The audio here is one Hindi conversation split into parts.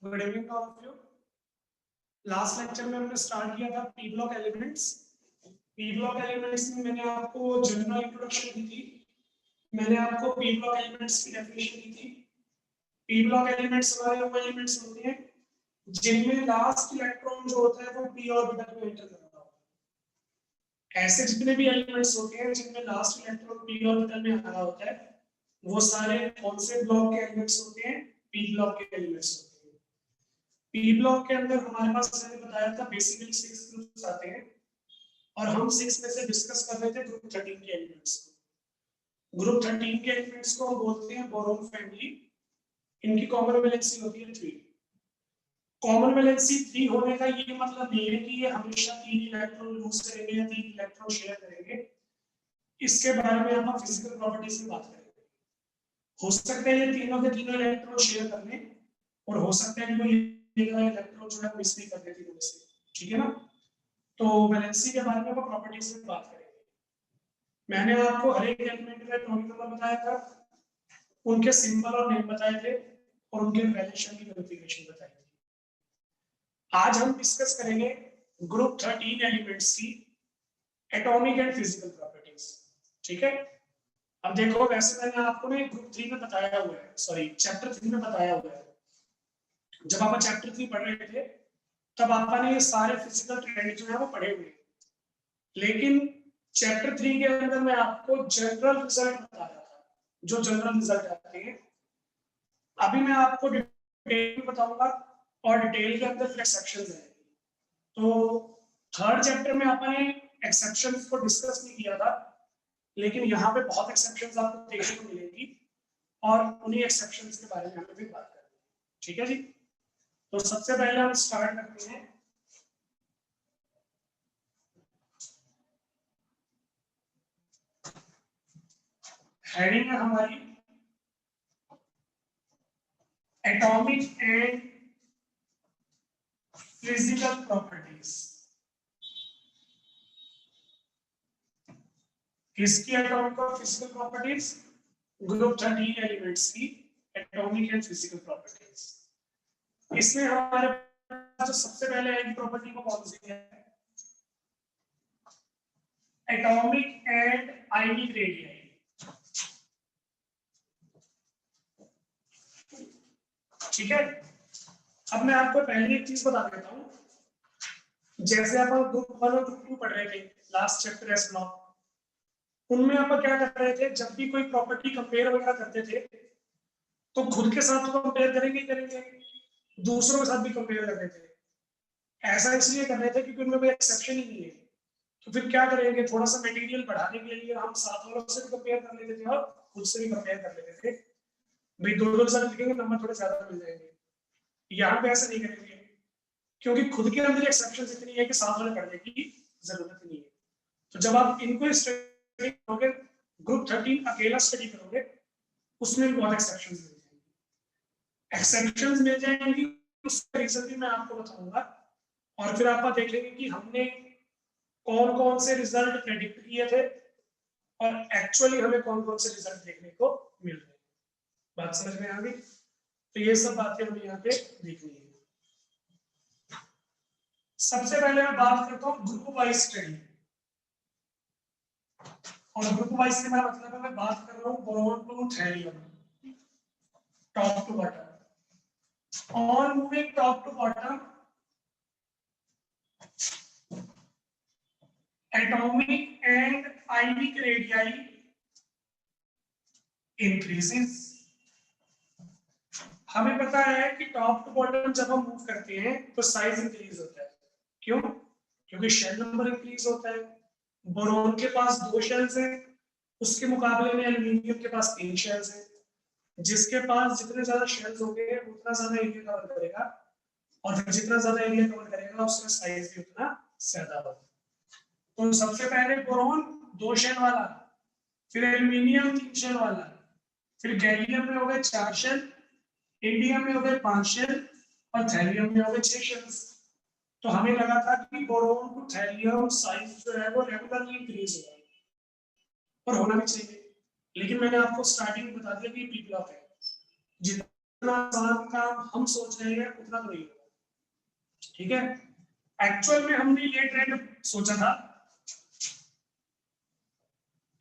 Good evening all of you. Last lecture में हमने स्टार्ट किया था P block elements. P block elements में मैंने आपको जनरल इंट्रोडक्शन दी थी। मैंने आपको पी ब्लॉक एलिमेंट्स की डेफिनेशन दी थी। पी ब्लॉक एलिमेंट्स हमारे वो एलिमेंट्स होते हैं जिनमें लास्ट इलेक्ट्रॉन जो होता है वो पी ऑर्बिटल में एंटर करता है। ऐसे जितने भी एलिमेंट्स होते हैं जिनमें लास्ट इलेक्ट्रॉन पी ऑर्बिटल में आ रहा होता है वो सारे कौन से ब्लॉक के एलिमेंट्स होते हैं? पी ब्लॉक के एलिमेंट्स होते हैं। पी ब्लॉक के अंदर हमारे पास मैंने बताया था बेसिकली 6 ग्रुप्स आते हैं और हम 6 में से डिस्कस कर रहे थे ग्रुप 13 के एलिमेंट्स को। ग्रुप 13 के एलिमेंट्स को हम बोलते हैं बोरोन फैमिली। इनकी कॉमन वैलेंसी होती है 3। कॉमन वैलेंसी 3 होने का ये मतलब नहीं है कि ये हमेशा 3 इलेक्ट्रॉन लूज करेंगे या 3 इलेक्ट्रॉन शेयर करेंगे। इसके बारे में हम फिजिकल प्रॉपर्टीज में बात करेंगे। हो सकता है ये तीनों के तीनों इलेक्ट्रॉन शेयर कर लें और हो सकता है कि कोई इलेक्ट्रॉन जो है मिस भी कर दे तीनों में से। ठीक है ना? तो वैलेंसी के बारे में हम प्रॉपर्टीज में बात करेंगे। मैंने आपको हर एक एलिमेंट का एटॉमिक नंबर बताया था, उनके सिंबल और नेम बताए थे और उनके वैलेंशन की कॉन्फ़िगरेशन बताई थी। आज हम डिस्कस करेंगे ग्रुप 13 एलिमेंट्स की एटॉमिक एंड फिजिकल प्रॉपर्टीज। ठीक है? अब देखो, वैसे मैंने आपको ना ग्रुप 3 में बताया हुआ है, सॉरी चैप्टर 3 में बताया हुआ है। जब आप चैप्टर 3 पढ़ रहे थे तब आपने ये सारे फिजिकल ट्रेंड जो है वो पढ़े हुए, लेकिन चैप्टर 3 के अंदर मैं आपको जनरल रिजल्ट बता रहा था, जो जनरल रिजल्ट आते हैं। अभी मैं आपको डिटेल में बताऊंगा और डिटेल के अंदर फिर एक्सेप्शंस हैं। तो थर्ड चैप्टर में आपने एक्सेप्शंस को डिस्कस नहीं किया था, लेकिन यहाँ पे बहुत एक्सेप्शंस आपको देखने को मिलेंगी और उन्हीं एक्सेप्शंस के बारे में हमें भी बात करनी है। ठीक है जी? तो सबसे पहले हम स्टार्ट करते हैं हेडिंग है हमारी एटॉमिक एंड फिजिकल प्रॉपर्टीज। किसकी एटॉमिक और फिजिकल प्रॉपर्टीज? ग्रुप 13 एलिमेंट्स की एटॉमिक एंड फिजिकल प्रॉपर्टीज। इसमें हमारे पास जो सबसे पहले आएगी प्रॉपर्टी वो कौन सी है? Atomic and ionic radius. ठीक है? अब मैं आपको पहले एक चीज बता देता हूँ। जैसे आप ग्रुप 1 और ग्रुप 2 पढ़ रहे थे लास्ट चैप्टर एस ब्लॉक, उनमें आप क्या कर रहे थे? जब भी कोई प्रॉपर्टी कंपेयर वगैरह करते थे तो खुद के साथ तो कंपेयर करेंगे, दूसरों के साथ भी कंपेयर कर रहे थे। ऐसा इसलिए कर रहे थे क्योंकि उनमें कोई एक्सेप्शन ही नहीं है। तो फिर क्या करेंगे? थोड़ा सा मटेरियल बढ़ाने के लिए हम साथ वालों से भी कंपेयर कर लेते थे और खुद से भी कंपेयर कर लेते थे। भाई दो रिजल्ट लिखेंगे, नंबर थोड़े ज्यादा मिल जाएंगे। यहाँ पे ऐसा नहीं करेंगे क्योंकि खुद के अंदर एक्सेप्शन इतनी है कि साथ वाले पढ़ने की जरूरत नहीं है। तो जब आप इनको स्टडी करोगे, ग्रुप 13 अकेला स्टडी करोगे, उसमें भी बहुत एक्सेप्शंस मिल जाएंगे। एक्सेप्शंस मिल जाएंगी, उसका रीजन भी मैं आपको बताऊंगा और फिर आप देख लेंगे कि हमने कौन कौन से रिजल्ट प्रेडिक्ट किए थे और एक्चुअली हमें कौन कौन से रिजल्ट देखने को मिल रहे हैं। बात समझ में आ गई? तो ये सब बातें हमें यहाँ पे देखनी है। सबसे पहले मैं बात करता हूँ ग्रुप वाइज स्टडी। और ग्रुप वाइज से मेरा मतलब है मैं बात कर रहा हूँ boron to thallium, top to bottom. On moving top to bottom, atomic and ionic radii increases। हमें पता है कि टॉप टू बॉटम जब हम मूव करते हैं तो साइज इंक्रीज होता है। क्यों? क्योंकि शेल नंबर इंक्रीज होता है। बोरोन के पास 2 शेल्स हैं, उसके मुकाबले में एल्यूमिनियम के पास 3 शेल्स हैं। जिसके पास जितने ज्यादा शेल्स होंगे उतना ज्यादा एरिया कवर करेगा और फिर जितना ज्यादा एरिया कवर करेगा उसका साइज भी उतना ज्यादा होगा। तो सबसे पहले बोरोन 2 शेल वाला, फिर एल्यूमिनियम 3 शेल वाला, फिर गैलियम में हो गए 4 शेल, इंडियम में हो गए 5 शेल और थैलियम में हो गए 6 शेल्स। तो हमें लगा था कि बोरोन टू थैलियम साइज जो है वो रेगुलरली इंक्रीज हो रहा है और होना भी चाहिए, लेकिन मैंने आपको स्टार्टिंग में बता दिया कि पी ब्लॉक है, जितना आसान काम हम सोच रहे हैं उतना तो नहीं होगा, ठीक है। एक्चुअल में हमने ये ट्रेंड सोचा था,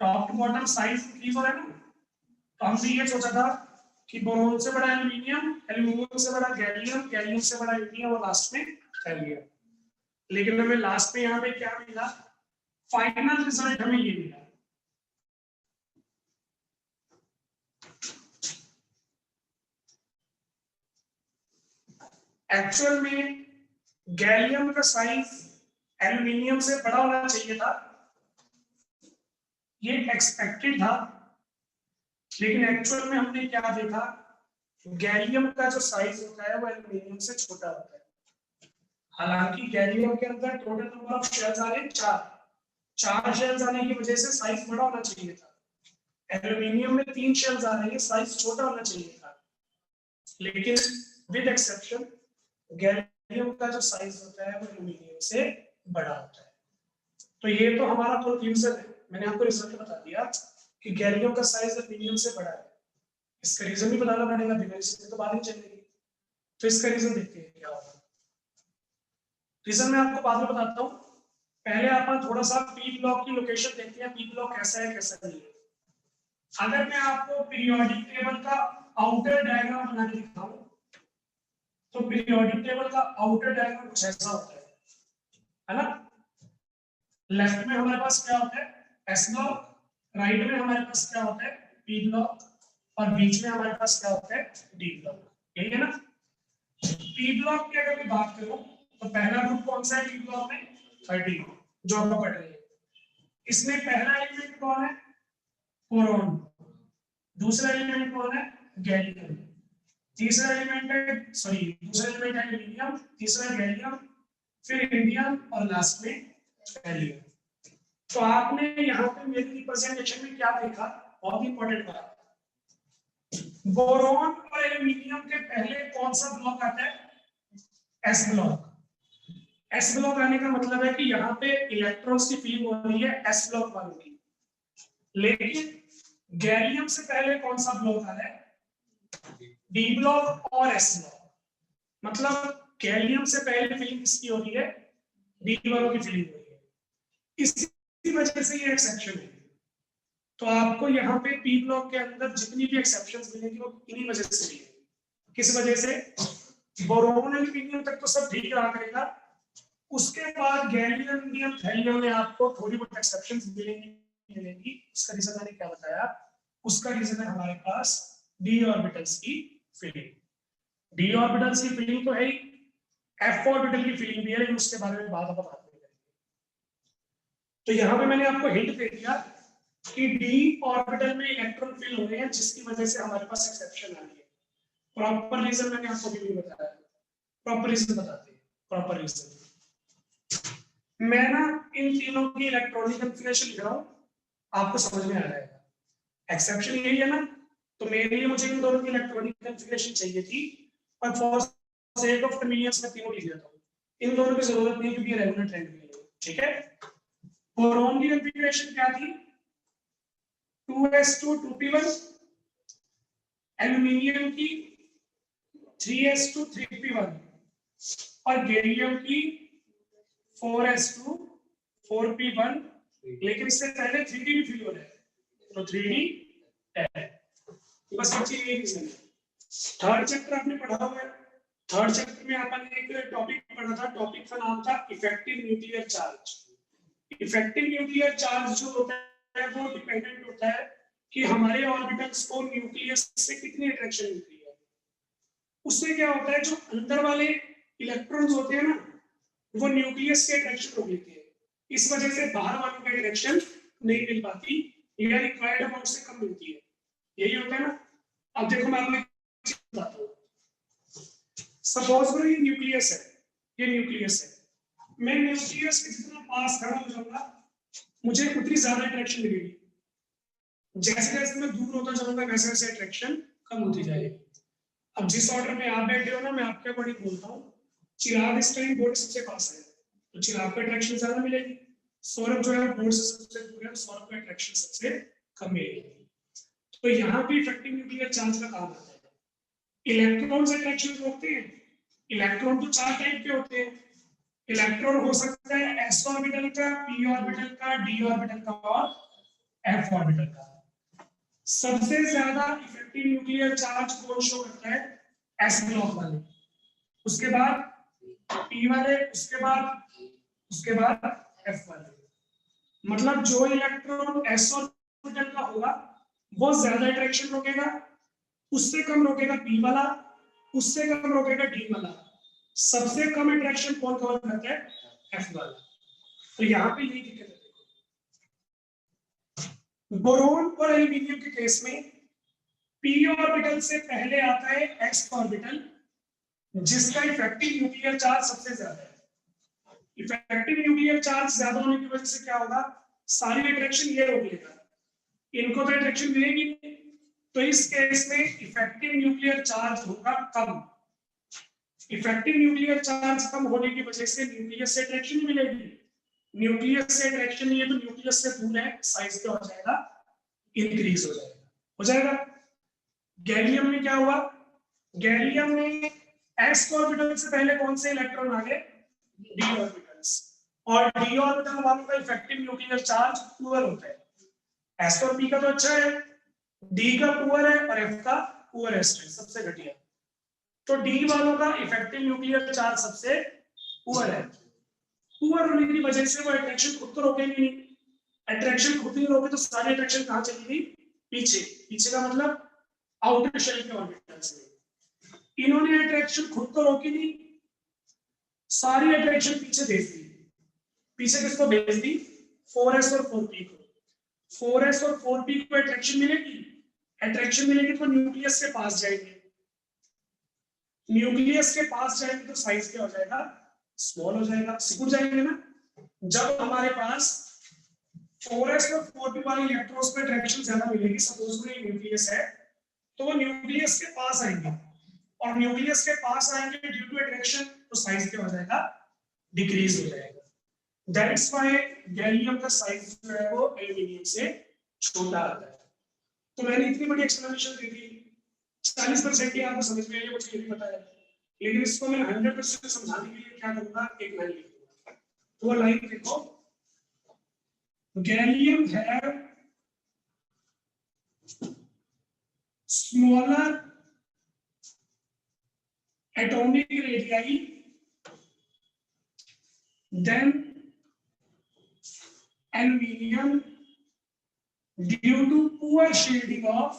top to bottom size increase हो रहा है ना, तो हमने ये सोचा था कि बोरोन से बड़ा एल्यूमिनियम, एल्यूमिनियम से बड़ा गैलियम, गैलियम से बड़ा यूरेनियम और लास्ट में हेलियम। लेकिन हमें लास्ट में यहाँ पे क्या मिला, फाइनल रिजल्ट हमें ये मिला, एक्चुअल में गैलियम का साइज एल्यूमिनियम से बड़ा होना चाहिए था, ये एक्सपेक्टेड था, लेकिन एक्चुअल में हमने क्या देखा, गैलियम का जो साइज होता है वो एल्यूमिनियम से छोटा होता है। हालांकि गैलियम के अंदर टोटल नंबर ऑफ शेल्स आ रहे चार शेल्स आने की वजह से साइज बड़ा होना चाहिए था, एल्यूमिनियम में 3 शेल्स आ रहे हैं, साइज छोटा होना चाहिए था, लेकिन विद एक्सेप्शन गैलियम का जो साइज होता है वो एल्यूमिनियम से बड़ा होता है। तो ये तो हमारा कंक्लूजन है, मैंने आपको रिजल्ट बता दिया कि गैलियम का साइज एल्यूमिनियम से बड़ा है। इसका रीजन भी बताना पड़ेगा, बिना रीजन तो बात नहीं चलेगी। तो इसका रीजन देखते हैं क्या होगा। रीजन मैं आपको बाद में बताता हूँ, पहले आप थोड़ा सा पी ब्लॉक की लोकेशन देखते हैं, पी ब्लॉक कैसा है कैसा नहीं है। अगर मैं आपको पीरियोडिक टेबल का आउटर डायग्राम बना के दिखाऊं, तो पीरियोडिक टेबल का आउटर डायग्राम कुछ ऐसा होता है ना। लेफ्ट में हमारे पास क्या होता है, एस ब्लॉक, राइट में हमारे पास क्या होता है, पी ब्लॉक, और बीच में हमारे पास क्या होता है, डी ब्लॉक, यही है ना। पी ब्लॉक की अगर मैं बात करूं तो पहला ग्रुप कौन सा है पी ब्लॉक में, 30, जो हम पढ़ रहे हैं। इसमें पहला एलिमेंट कौन है, बोरॉन, दूसरा एलिमेंट कौन है, गैलियम, तीसरा एलिमेंट है दूसरा एलिमेंट है एल्यूमिनियम, तीसरा गैलियम, फिर इंडियम और लास्ट में हेलियम। तो आपने यहाँ पे मेरी रिप्रेजेंटेशन में क्या देखा, बहुत इंपॉर्टेंट बात, बोरॉन और एल्यूमिनियम के पहले कौन सा ब्लॉक आता है, एस ब्लॉक। एस ब्लॉक आने का मतलब है कि यहाँ पे इलेक्ट्रॉन्स की फीलिंग हो रही है एस ब्लॉक वालों की। लेकिन गैलियम से पहले कौन सा ब्लॉक आ रहा है, डी ब्लॉक और एस ब्लॉक। मतलब गैलियम से पहले फीलिंग किसकी हो रही है, डी वालों की फीलिंग हो रही है, इसी वजह से ये एक्सेप्शन है। तो आपको यहाँ पे पी ब्लॉक के अंदर जितनी भी एक्सेप्शंस मिलेंगी वो इन्हीं वजह से मिलेगी। किस वजह से, बोरोन एल्यूमिनियम तक तो सब ठीक रहा करेगा, उसके बाद गैलियम इंडियम थैलियम में आपको थोड़ी बहुत एक्सेप्शंस मिलेंगी। उसका रीजन मैंने क्या बताया, उसका रीजन है हमारे पास डी ऑर्बिटल्स की फिलिंग। डी ऑर्बिटल्स की फिलिंग तो है ही, एफ ऑर्बिटल की फिलिंग भी है, लेकिन उसके बारे में बात नहीं करेंगे। तो यहाँ पे मैंने आपको हिंट दे दिया कि डी ऑर्बिटल में इलेक्ट्रॉन फिल हो रहे हैं, जिसकी वजह से हमारे पास एक्सेप्शन आ रही है। प्रॉपर रीजन मैंने आपको भी बताया, प्रॉपर रीजन बताते हैं। प्रॉपर रीजन मैं ना इन तीनों की इलेक्ट्रॉनिक कॉन्फ़िगरेशन लिख रहा हूं, आपको समझ में आ जाएगा। एक्सेप्शन यही है ना, तो मेरे लिए मुझे इन दोनों की इलेक्ट्रॉनिक कॉन्फ़िगरेशन चाहिए थी, पर फॉर सेक ऑफ कन्वीनियंस मैं तीनों लिख देता हूं। इन दोनों की जरूरत नहीं क्योंकि रेगुलर ट्रेंड में है, ठीक है। बोरॉन की कॉन्फ़िगरेशन क्या थी, 2s2 2p1, एल्यूमिनियम की 3s2 3p1 और गैलियम की 4s2 4p1, लेकिन इससे पहले 3d भी फिल हो रहा है, तो 3d है। बस ये रीजन है। थर्ड चैप्टर आपने पढ़ा हुआ है, थर्ड चैप्टर में आपने एक टॉपिक पढ़ा था, टॉपिक का नाम था effective nuclear charge. Effective nuclear charge जो होता है वो डिपेंडेंट होता है कि हमारे ऑर्बिटल्स को न्यूक्लियस से कितनी अट्रैक्शन मिलती है। उससे क्या होता है, जो अंदर वाले इलेक्ट्रॉन्स होते हैं ना, वो न्यूक्लियस से अट्रैक्शन रोक लेते हैं, इस वजह से बाहर वालों को अट्रैक्शन नहीं मिल पाती या रिक्वायर्ड अमाउंट से कम मिलती है। यही होता है ना। अब देखो मैं आपको बताता हूँ, सपोज करो ये न्यूक्लियस है, ये न्यूक्लियस है, मैं न्यूक्लियस के जितना पास खड़ा हो जाऊंगा मुझे उतनी ज्यादा अट्रैक्शन मिलेगी, जैसे जैसे मैं दूर होता जाऊंगा वैसे वैसे अट्रैक्शन कम होती जाएगी। अब जिस ऑर्डर में आप बैठे हो ना, मैं आपके अकॉर्डिंग बोलता हूँ, चिराग इस टाइम बोर्ड सबसे पास है तो चिराग को अट्रैक्शन ज्यादा मिलेगी, सौरभ जो है बोर्ड से सबसे दूर है, सौरभ को अट्रैक्शन सबसे कम मिलेगी। तो यहाँ पे इफेक्टिव न्यूक्लियर चार्ज का काम आता है। इलेक्ट्रॉन से अट्रैक्शन होते हैं। इलेक्ट्रॉन तो 4 टाइप के होते हैं। इलेक्ट्रॉन हो सकता है s ऑर्बिटल का, p ऑर्बिटल का, d ऑर्बिटल का और f ऑर्बिटल का। सबसे ज्यादा इफेक्टिव न्यूक्लियर चार्ज कौन शो करता है? s ब्लॉक वाले, उसके बाद p वाले, उसके बाद f वाले। मतलब जो इलेक्ट्रॉन s ऑर्बिटल का होगा वो ज्यादा अट्रैक्शन रोकेगा, उससे कम रोकेगा p वाला, उससे कम रोकेगा d वाला। सबसे कम अट्रैक्शन कौन कवर करता है? f वाला। तो यहाँ पे यही दिक्कत है। बोरोन और एल्यूमिनियम के केस में p ऑर्बिटल से पहले आता है s ऑर्बिटल, जिसका इफेक्टिव न्यूक्लियर चार्ज सबसे ज्यादा है। इफेक्टिव न्यूक्लियर चार्ज ज्यादा होने की वजह से क्या होगा? सारी अट्रैक्शन ये रोक लेगा, इनको तो अट्रैक्शन मिलेगी नहीं। तो इस केस में इफेक्टिव न्यूक्लियर चार्ज होगा कम। इफेक्टिव न्यूक्लियर चार्ज कम होने की वजह से न्यूक्लियस से अट्रैक्शन नहीं मिलेगी। न्यूक्लियस से अट्रैक्शन नहीं है तो न्यूक्लियस से दूर है, साइज क्या हो जाएगा? इंक्रीज हो जाएगा। गैलियम में क्या हुआ? गैलियम में s ऑर्बिटल से पहले कौन से इलेक्ट्रॉन आ गए? d orbitals. और d ऑर्बिटल वालों का इफेक्टिव न्यूक्लियर चार्ज पुअर होता है। s और p का तो अच्छा है, d का पुअर है और f का पुअर है, सबसे घटिया। तो d वालों का इफेक्टिव न्यूक्लियर चार्ज सबसे पुअर है। पुअर होने की वजह से वो अट्रैक्शन खुद तो रोकेगी नहीं। अट्रैक्शन खुद नहीं रोके तो सारी अट्रैक्शन कहां चलेगी? पीछे। पीछे का मतलब आउटर शेल के ऑर्बिटल से। इन्होंने अट्रैक्शन खुद तो रोकी नहीं, सारी अट्रैक्शन पीछे भेज दी। पीछे किसको भेज दी? 4s और 4p को। 4s और 4p को अट्रैक्शन मिलेगी। अट्रैक्शन मिलेगी तो न्यूक्लियस के पास जाएंगे। न्यूक्लियस के पास जाएंगे तो साइज क्या हो जाएगा? स्मॉल हो जाएगा, सिकुड़ जाएंगे ना। जब हमारे पास 4s और 4p वाले इलेक्ट्रॉन्स पे अट्रैक्शन ज्यादा मिलेगी, सपोज में न्यूक्लियस है, तो वो न्यूक्लियस के पास आएंगे, और न्यूक्लियस के पास आएंगे ड्यू टू अट्रैक्शन, तो साइज क्या हो जाएगा? डिक्रीज हो जाएगा। दैट्स व्हाई गैलियम का साइज जो है वो एल्यूमिनियम से छोटा आता है। तो मैंने इतनी बड़ी एक्सप्लेनेशन दे दी, 40% की आपको समझ में आई है, मुझे ये भी पता है, लेकिन इसको मैं 100% समझाने के लिए क्या करूंगा? एक लाइन लिखूंगा। तो वो लाइन देखो, गैलियम है smaller atomic radii than aluminium due to poor shading of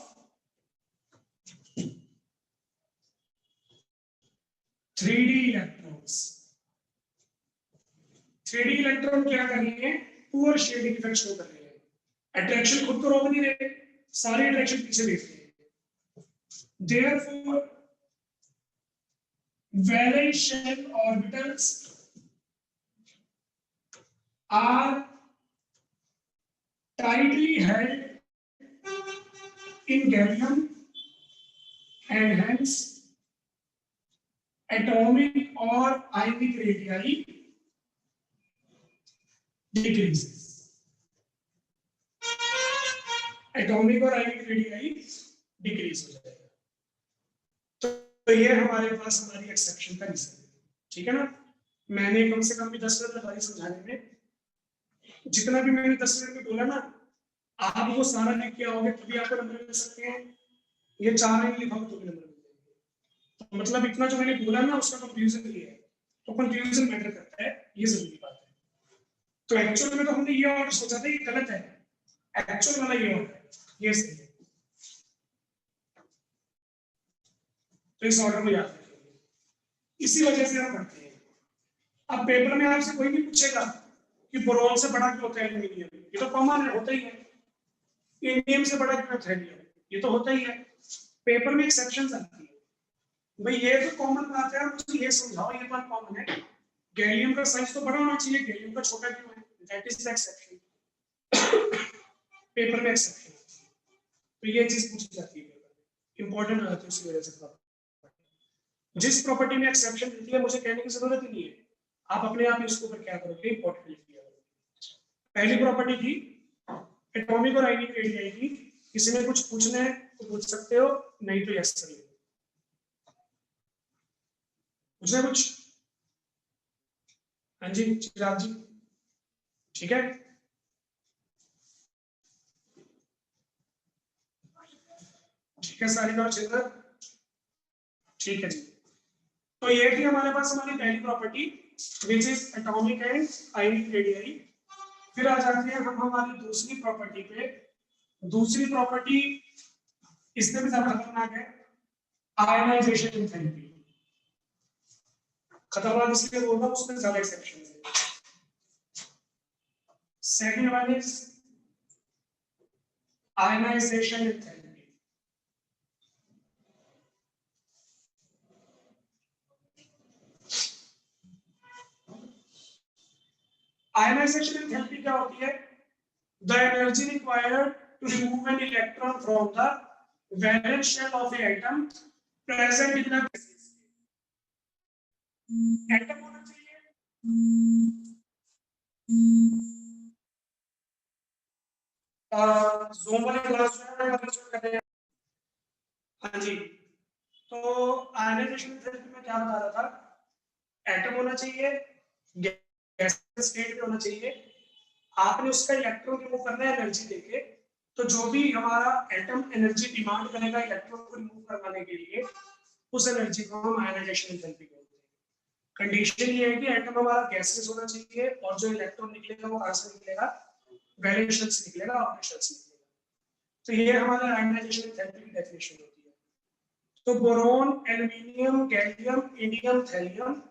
3D electrons. 3D electron क्या कर रहे हैं? पुअर शेडिंग इफेक्ट शो कर रहे हैं। अट्रैक्शन खुद तो रोक नहीं रहे, सारी अट्रैक्शन पीछे देख रहे हैं। Therefore, valence shell orbitals are tightly held in gallium, and hence atomic or ionic radii decreases. Atomic और आयनिक रेडियाई डिक्रीज हो जाएगा। तो ये हमारे पास हमारी एक्सेप्शन का रीजन है, ठीक है ना। मैंने कम से कम भी 10 मिनट लगाई समझाने में। जितना भी मैंने 10 मिनट में बोला ना, आप वो सारा लिख के आओगे तभी आपको नंबर मिल सकते हैं। ये 4 लाइन लिखोगे तो भी नंबर मिल जाएंगे। तो मतलब इतना जो मैंने बोला ना, उसका कंक्लूजन ये है। तो कंक्लूजन मैटर करता है, ये जरूरी बात है। तो एक्चुअल में तो हमने ये ऑर्डर सोचा था, ये गलत है। एक्चुअल वाला ये ऑर्डर है, ये सही है। तो इस ऑर्डर को याद रखिए, इसी वजह से हम पढ़ते हैं। अब पेपर में आपसे कोई भी पूछेगा कि बोरोन से बड़ा क्यों होता है एल्यूमिनियम, ये तो कॉमन है, होता ही है। इंडियम से बड़ा क्यों है, ये तो होता ही है। पेपर में एक्सेप्शंस आती है, भाई ये तो कॉमन बात है, मुझे ये समझाओ, ये बात कॉमन है, गैलियम का साइज तो बड़ा होना चाहिए, गैलियम का छोटा क्यों है? That is the exception. Paper में एक्सेप्शन, तो ये चीज पूछी जाती है, इंपॉर्टेंट हो जाती है उसी वजह से। जिस प्रॉपर्टी में एक्सेप्शन मिलती है, मुझे कहने की जरूरत ही नहीं है, आप अपने आप इसके ऊपर क्या करोगे? इंपॉर्टेंट लिख दिया। पहली प्रॉपर्टी थी एटॉमिक और आयनिक रेडियाई की। किसी ने कुछ पूछना है तो पूछ सकते हो, नहीं तो यस सर। पूछना है कुछ? हाँ जी चिराग जी, ठीक है। ठीक है सारी और चिंतन, ठीक है जी। तो ये थी हमारे पास हमारी पहली property which is atomic and ionic radially. फिर आ जाते हैं हम हमारी दूसरी प्रॉपर्टी पे। दूसरी प्रॉपर्टी इसमें भी ज्यादा खतरनाक है, आयनाइजेशन एंथैल्पी। खतरनाक इसलिए बोल रहा हूं उसमें ज्यादा एक्सेप्शन है। Second one is ionization enthalpy. Ionization enthalpy क्या होती है? The energy required to remove an electron from the valence shell of a atom present in the atom होना चाहिए ज़ूम वाले क्लास में। हाँ जी, तो आयनाइजेशन एंथैल्पी में क्या बता रहा था, एटम होना चाहिए, गैस स्टेट पे होना चाहिए, आपने उसका इलेक्ट्रॉन रिमूव करना है एनर्जी देके, तो जो भी हमारा एटम एनर्जी डिमांड करेगा इलेक्ट्रॉन को रिमूव करवाने के लिए, उस एनर्जी को हम आयनाइजेशन एंथैल्पी कहते हैं। कंडीशन ये है कि एटम हमारा गैसेस होना चाहिए और जो इलेक्ट्रॉन निकलेगा वो कहां से निकलेगा, वैलेंस शेल से निकलेगा, ऑर्बिटल शेल से निकलेगा। तो ये हमारा आयनाइजेशन एंथैल्पी की डेफिनेशन होती है। तो boron, aluminium, gallium, indium, thallium,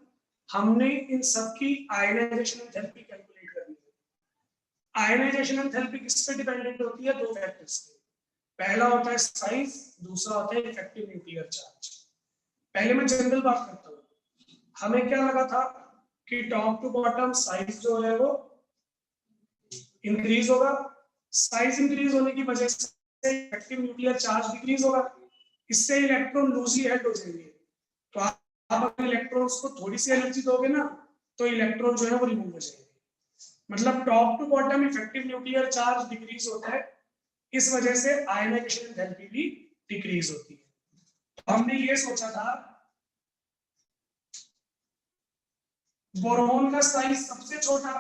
हमने इन सब की आयनाइजेशन एंथैल्पी कैलकुलेट करनी है। आयनाइजेशन एंथैल्पी किस पे डिपेंडेंट होती है? दो फैक्टर्स पे। पहला होता है साइज, दूसरा होता है इफेक्टिव न्यूक्लियर चार्ज। पहले मैं जनरल बात करता हूँ। हमें क्या लगा था कि टॉप टू बॉटम साइज जो है वो इंक्रीज होगा, साइज इंक्रीज होने की वजह से इफेक्टिव न्यूक्लियर चार्ज डिक्रीज होगा, इससे इलेक्ट्रॉन लूजली हेड हो जाएंगे। तो आप अगर इलेक्ट्रॉन्स को थोड़ी सी एनर्जी दोगे ना, तो इलेक्ट्रॉन जो है वो रिमूव हो जाएंगे। मतलब top to bottom effective nuclear charge decrease होता है, इस वजह से आयनाइजेशन एंथैल्पी भी डिक्रीज होती है। तो हमने ये सोचा था बोरोन का साइज सबसे छोटा,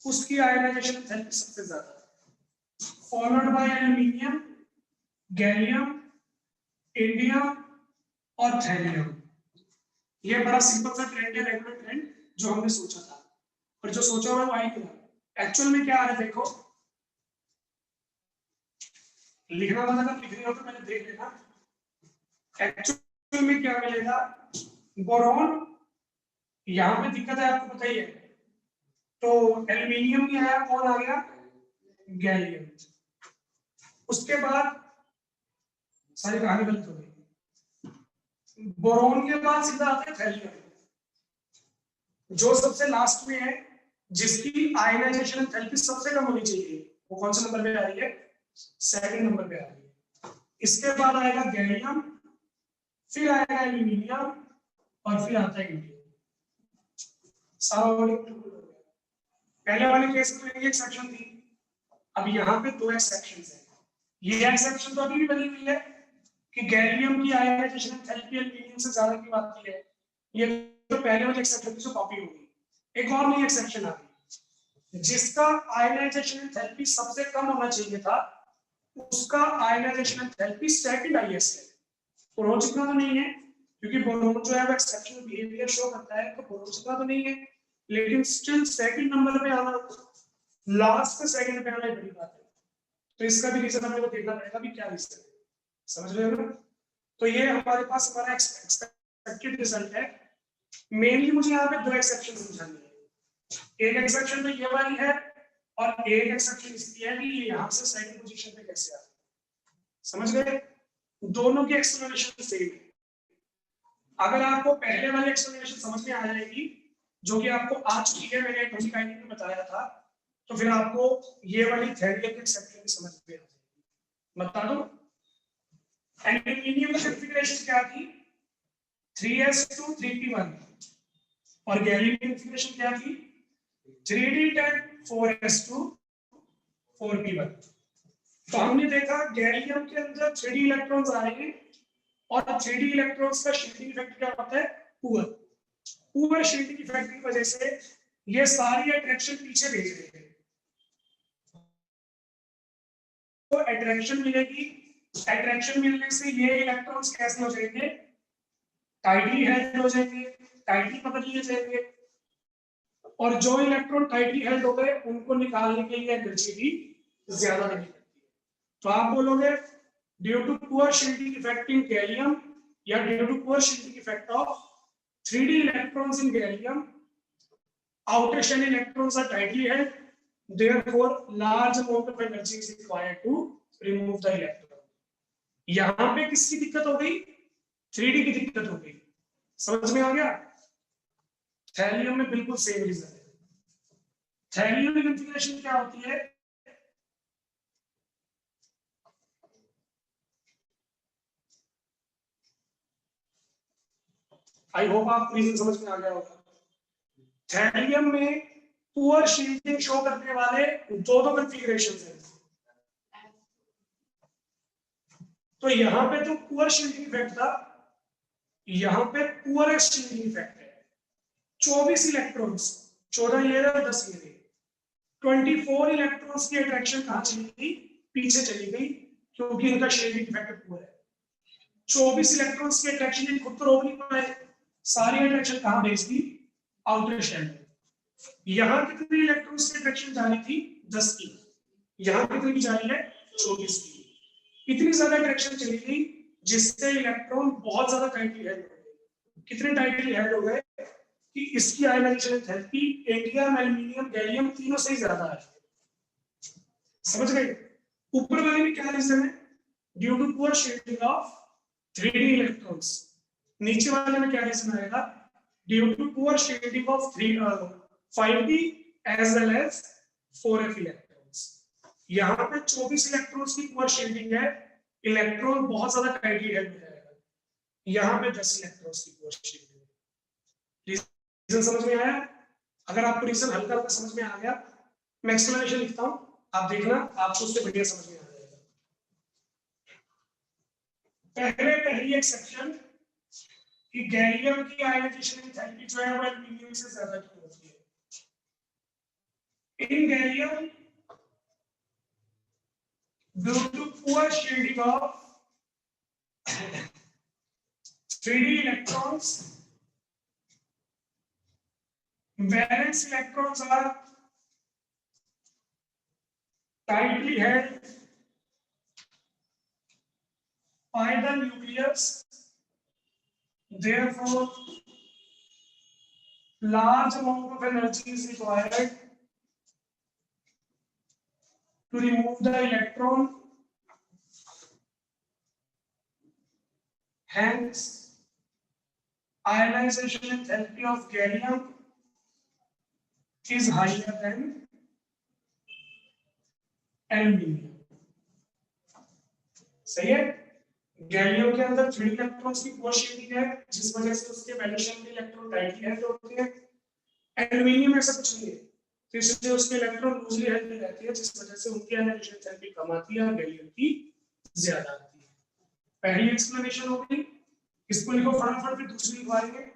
उसकी आयनाइजेशन एंथैल्पी सबसे ज्यादा, followed by aluminium, gallium, indium और थैलियम। ये बड़ा सिंपल सा ट्रेंड है, रेगुलर ट्रेंड जो हमने सोचा था, और जो सोचा हुआ वो आई नहीं। एक्चुअल में क्या आ रहा है देखो, लिखना मत अगर लिख रहे हो तो मैंने देख लेना। एक्चुअल में क्या मिलेगा, बोरॉन, यहां पे दिक्कत है आपको पता ही है, तो एल्यूमिनियम नहीं आया, कौन आ गया, गैलियम। उसके बाद सारी कहानी गलत हो गई, बोरॉन के बाद सीधा आता है थैलियम, जो सबसे लास्ट में है, जिसकी आयनाइजेशन एंथैल्पी सबसे कम होनी चाहिए, वो कौन से नंबर पे आ रही है, सेकंड नंबर पे आ रही है। इसके बाद आएगा गैलियम, फिर आएगा एल्यूमिनियम और फिर आता है इंडियम। सारा पहले वाले केस में एक एक्सेप्शन थी, अब यहाँ पे दो एक्सेप्शंस हैं। ये एक्सेप्शन तो अभी भी बनी हुई है कि गैलियम की आयनाइजेशन एंथैल्पी एल्यूमिनियम से ज्यादा क्यों आती है, ये तो पहले वाले एक्सेप्शन से कॉपी हो गई। एक और नई एक्सेप्शन आ गई, जिसका आयनाइजेशन एंथैल्पी सबसे कम होना चाहिए था, उसका आयनाइजेशन एंथैल्पी सेकंड हाईएस्ट है। बोरोन जितना तो नहीं है, क्योंकि बोरोन जो है वो एक्सेप्शनल बिहेवियर शो करता है, तो बोरोन जितना तो नहीं है, लेकिन स्टिल सेकंड नंबर पे आना, लास्ट से सेकंड पे आना बड़ी बात है। तो इसका भी रीजन हमें को देखना पड़ेगा भी क्या रीजन है, समझ रहे हो ना। तो ये हमारे पास हमारा एक्सपेक्टेड रिजल्ट है। मेनली मुझे यहाँ पे दो एक्सेप्शन समझानी है, एक एक्सेप्शन तो ये वाली है और एक एक्सेप्शन इसकी है कि ये यहाँ से सेकंड पोजीशन पे कैसे आता है, समझ गए। दोनों की एक्सप्लेनेशन सेम है। अगर आपको पहले वाली एक्सप्लेनेशन समझ में आ जाएगी, जो कि आपको आ चुकी है, मैंने एटॉमिक आयनिक में बताया था, तो फिर आपको ये वाली थ्योरी की एक्सेप्शन समझ में आ जाएगी। बता दो, एल्यूमिनियम की कॉन्फ़िगरेशन क्या थी, 3s2 3p1, और गैलियम की कॉन्फ़िगरेशन क्या थी, 3d10 4s2 4p1। तो हमने देखा गैलियम के अंदर 3d इलेक्ट्रॉन्स आ रहे हैं, और 3d इलेक्ट्रॉन्स का शील्डिंग इफेक्ट क्या होता है, पुअर शील्डिंग इफेक्ट की वजह से ये सारी अट्रैक्शन पीछे भेज रही है, तो अट्रैक्शन मिलेगी। अट्रैक्शन मिलने से ये इलेक्ट्रॉन्स कैसे हो जाएंगे, टाइटली हेल्ड हो जाएंगे, टाइटली पकड़ लिए जाएंगे, और जो इलेक्ट्रॉन टाइटली हेल्ड हो गए उनको निकालने के लिए एनर्जी भी ज्यादा नहीं लगती है। तो आप बोलोगे due to poor shielding effect in gallium या due to poor shielding effect of 3d electrons in gallium, outer shell electrons are tightly held, therefore large amount of energy is required to remove the electron। यहां पे किसकी दिक्कत हो गई, 3d की दिक्कत हो गई। समझ में आ गया? थैलियम में बिल्कुल सेम रीजन है। थैलियम की कॉन्फ़िगरेशन क्या होती है, आई होप आपको रीजन समझ में आ गया होगा। थैलियम में पुअर शील्डिंग शो करने वाले दो कॉन्फ़िगरेशंस हैं। तो यहां पे तो पुअर शील्डिंग इफेक्ट था, यहां पे पुअर शील्डिंग इफेक्ट है। 24 इलेक्ट्रॉन्स, 14 ये रहे 10 ये रहे, 24 इलेक्ट्रॉन्स की अट्रैक्शन कहां चली गई, पीछे चली गई, क्योंकि इनका शील्डिंग इफेक्ट पुअर है। 24 इलेक्ट्रॉन्स की अट्रैक्शन खुद तो रोक नहीं पाए, सारी अट्रैक्शन कहां भेज दी, आउटर शेल में। यहां कितनी इलेक्ट्रॉन्स की अट्रैक्शन जा रही थी, 10 की, यहां कितनी जा रही है, 24 की। इतनी ज्यादा अट्रैक्शन चली गई जिससे इलेक्ट्रॉन बहुत ज्यादा टाइटली हेल्ड हो गए। कितने टाइटली हेल्ड हो गए कि इसकी ionization enthalpy indium, aluminium, gallium तीनों से ही ज्यादा है। समझ गए? ऊपर वाले में क्या रीजन है, due to poor shielding of 3d electrons. नीचे वाले में क्या रीजन आएगा, due to poor shielding of 5d as well as 4f electrons. यहां पे 24 इलेक्ट्रॉन्स की पुअर शील्डिंग है, इलेक्ट्रॉन बहुत ज्यादा टाइटली हेल्ड हो जाएगा। यहां पे 10 इलेक्ट्रॉन्स की पुअर शील्डिंग है। रीजन समझ में आया? अगर आपको रीजन हल्का हल्का समझ में आ गया, मैं एक्सप्लेनेशन लिखता हूं, आप देखना आपको उससे बढ़िया समझ में आ जाएगा। पहली एक्सेप्शन कि गैलियम की आयनाइजेशन एंथैल्पी जो है वो एल्यूमिनियम से ज्यादा क्यों होती है। इन gallium due to poor shielding of 3d electrons, valence electrons are tightly held by the nucleus, therefore large amount of energy is required to remove the electron, hence ionization enthalpy of gallium is higher than aluminium। सही है? गैलियम के अंदर 3 इलेक्ट्रॉन्स की पुअर शील्डिंग है, जिस वजह से उसके वैलेंस में इलेक्ट्रॉन टाइटली हेल्ड होते हैं। एल्यूमिनियम ऐसा कुछ नहीं है, तो इसलिए उसके इलेक्ट्रॉन लूजली हेल्ड रहती है, जिस वजह से उनकी आयनाइजेशन एंथैल्पी कम आती है और गैलियम की ज्यादा आती है। पहली एक्सप्लेनेशन हो गई, इसको लिखो फटाफट, फिर दूसरी लिखवाएंगे।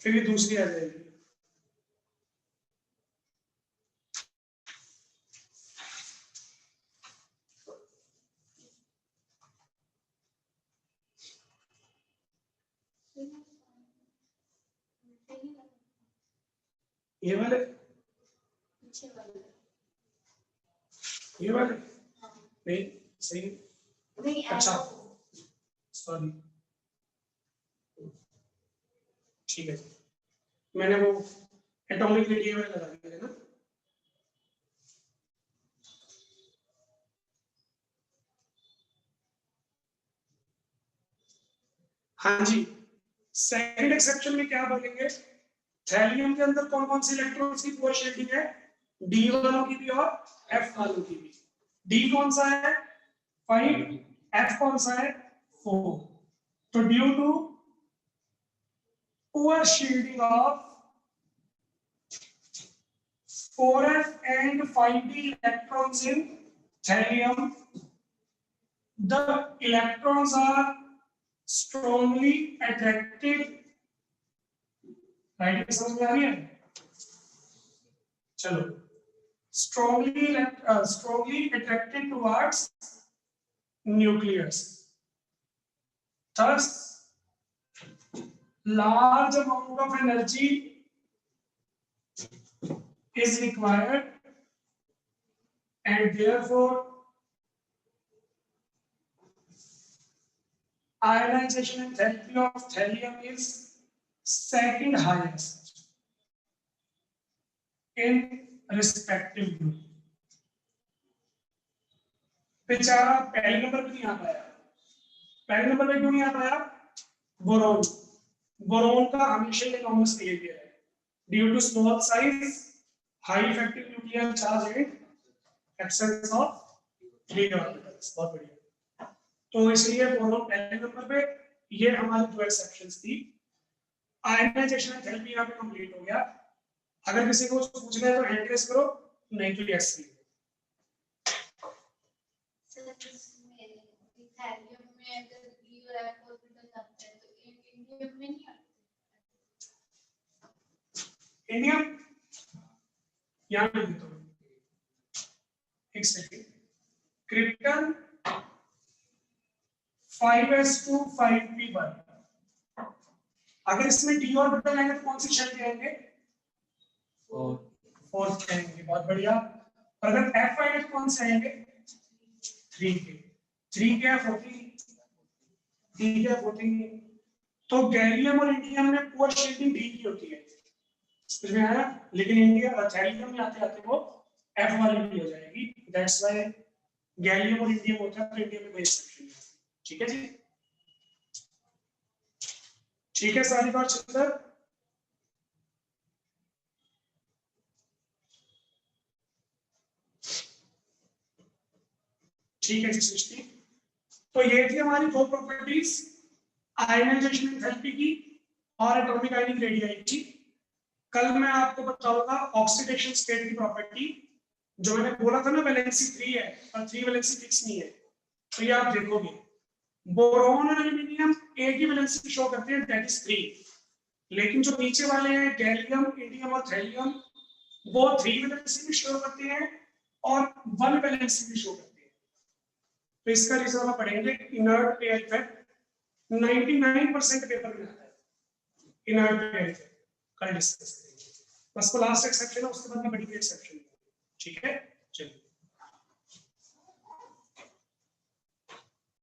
फिर ये दूसरी आ जाएगी। ये वाले, ये वाले नहीं सही नहीं, अच्छा सॉरी, ठीक है, मैंने वो एटॉमिक रेडियम में लगा दिया है ना। हाँ जी, सेकंड एक्सेप्शन में क्या बोलेंगे, थैलियम के अंदर कौन कौन सी इलेक्ट्रॉन्स की पुअर शील्डिंग है, डी वालों की भी और एफ वालों की भी। डी कौन सा है, 5, एफ कौन सा है, 4। तो due to poor shielding of 4f and 5d electrons in thallium. The electrons are strongly attracted. Right, समझ में आ रही है? चलो, strongly attracted towards nucleus. Thus, large amount of energy is required, and therefore ionization enthalpy of thallium is second highest in respective group. बेचारा पहले नंबर पे नहीं आ पाया। पहले नंबर पे क्यों नहीं आ पाया? बोरोन। बोरोन का हमेशा इनॉर्मस बिहेवियर है, due to small size, high effective nuclear charge and absence of free orbitals. बहुत बढ़िया। तो इसलिए बोरोन पहले नंबर पे। ये हमारी दो एक्सेप्शंस थी। आयनाइजेशन एंथैल्पी यहाँ पे कंप्लीट हो गया। अगर किसी को पूछना है तो हैंड रेज करो, नहीं तो यस लिखो। सर, थैलियम में अगर ई और एफ ऑर्बिटल आता है तो इंडियम में नहीं आता। इंडियम यहाँ पे देता हूँ, एक सेकंड। Krypton 5s2 5p1। अगर इसमें डी ऑर्बिटल आएंगे तो कौन सी शेल के आएंगे? फोर्थ के आएंगे। बहुत बढ़िया। और अगर f आएंगे तो कौन से आएंगे? 3 के। 3 के 14, 3 के 14। तो गैलियम और इंडियम में पुअर शेडिंग डी की होती है, समझ में आया? लेकिन इंडियम थैलियम में आते आते वो f वाली भी हो जाएगी। दैट्स व्हाई गैलियम और इंडियम होता है, तो इंडियम में कोई एक्सेप्शन नहीं है। ठीक है जी? ठीक है सारी बात चल। ठीक है जी सृष्टि। तो ये थी हमारी दो प्रॉपर्टीज, आयनाइजेशन एंथैल्पी की और एटॉमिक आयनिक रेडियस की। कल मैं आपको बताऊंगा ऑक्सीडेशन स्टेट की प्रॉपर्टी। जो मैंने बोला था ना, वैलेंसी 3 है और 3 वैलेंसी फिक्स नहीं है, तो ये आप देखोगे। बोरोन और एल्यूमिनियम एक ही वैलेंसी शो करते हैं, दैट इज 3। लेकिन जो नीचे वाले हैं गैलियम, इंडियम और थैलियम, वो 3 वैलेंसी भी शो करते हैं और 1 वैलेंसी भी शो करते हैं। तो इसका रीजन हम पढ़ेंगे। इनर्ट पेयर इफेक्ट 99% पेपर में आता है। इनर्ट पेयर इफेक्ट कल डिस्कस करेंगे। बस को लास्ट एक्सेप्शन है, उसके बाद में बड़ी एक्सेप्शन। ठीक है, चलिए।